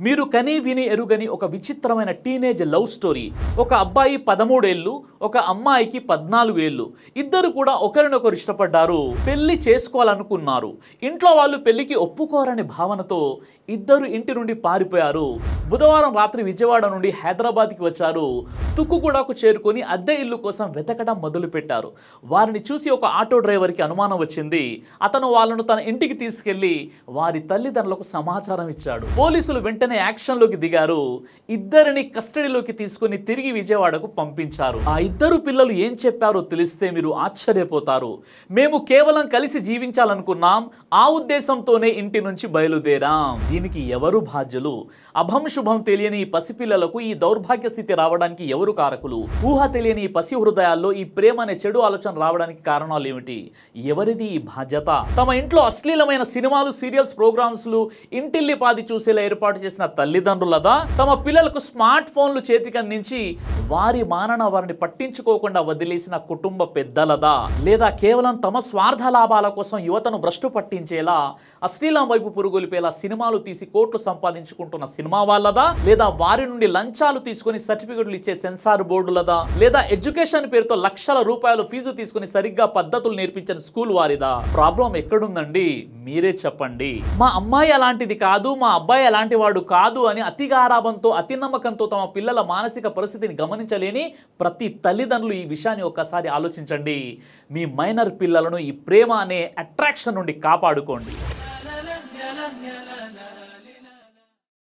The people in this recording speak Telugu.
మీరు కని విని ఎరుగని ఒక విచిత్రమైన టీనేజ్ లవ్ స్టోరీ. ఒక అబ్బాయి 13 ఏళ్ళు, ఒక అమ్మాయికి 14 ఏళ్ళు. ఇద్దరు కూడా ఒకరినొకరు ఇష్టపడ్డారు, పెళ్లి చేసుకోవాలనుకున్నారు. ఇంట్లో వాళ్ళు పెళ్లికి ఒప్పుకోరని భావనతో ఇద్దరు ఇంటి నుండి పారిపోయారు. బుధవారం రాత్రి విజయవాడ నుండి హైదరాబాద్కి వచ్చారు. తుక్కుగూడకు చేరుకొని అద్దె ఇల్లు కోసం వెతకడం మొదలుపెట్టారు. వారిని చూసి ఒక ఆటో డ్రైవర్కి అనుమానం వచ్చింది. అతను వాళ్ళను తన ఇంటికి తీసుకెళ్లి వారి తల్లిదండ్రులకు సమాచారం ఇచ్చాడు. పోలీసులు వెంటనే యాక్షన్లోకి దిగారు. ఇద్దరిని కస్టడీలోకి తీసుకుని తిరిగి విజయవాడకు పంపించారు. ఆ ఇద్దరు పిల్లలు ఏం చెప్పారో తెలిస్తే మీరు ఆశ్చర్యపోతారు. మేము కేవలం కలిసి జీవించాలనుకున్నాం, ఆ ఉద్దేశంతోనే ఇంటి నుంచి బయలుదేరాం. దీనికి ఎవరు బాధ్యులు? అభం శుభం తెలియని ఈ పసిపిల్లలకు ఈ దౌర్భాగ్య స్థితి రావడానికి ఎవరు కారకులు? ఊహ తెలియని ఈ పసి హృదయాల్లో ఈ ప్రేమ అనే చెడు ఆలోచన రావడానికి కారణాలు ఏమిటి? ఎవరిది ఈ బాధ్యత? తమ ఇంట్లో అశ్లీలమైన సినిమాలు, సీరియల్స్, ప్రోగ్రామ్స్ ఇంటిల్లిపాది చూసేలా ఏర్పాటు చేసిన తల్లిదండ్రులదా? తమ పిల్లలకు స్మార్ట్ ఫోన్లు చేతికి అందించి వారి మానన వారిని పట్టించుకోకుండా వదిలేసిన కుటుంబ పెద్దలదా? లేదా కేవలం తమ స్వార్థ లాభాల కోసం యువతను భ్రష్టు పట్టించేలా అశ్లీలం వైపు పురుగొలిపేలా సినిమాలు తీసి కోట్లు సంపాదించుకుంటున్న సినిమా వాళ్ళదా? లేదా వారి నుండి లంచాలు తీసుకుని సర్టిఫికెట్లు ఇచ్చే సెన్సార్ బోర్డులదా? లేదా ఎడ్యుకేషన్ పేరుతో లక్షల రూపాయలు ఫీజు తీసుకుని సరిగ్గా పద్ధతులు నేర్పించిన స్కూల్ వారిదా? ప్రాబ్లం ఎక్కడుందండి? మీరే చెప్పండి. మా అమ్మాయి అలాంటిది కాదు, మా అబ్బాయి అలాంటి వాడు కాదు అని అతి గారాబంతో, అతి నమ్మకంతో తమ పిల్లల మానసిక పరిస్థితిని గమనించలేని ప్రతి తల్లిదండ్రులు ఈ విషయాన్ని ఒక్కసారి ఆలోచించండి. మీ మైనర్ పిల్లలను ఈ ప్రేమ అనే అట్రాక్షన్ నుండి కాపాడుకోండి.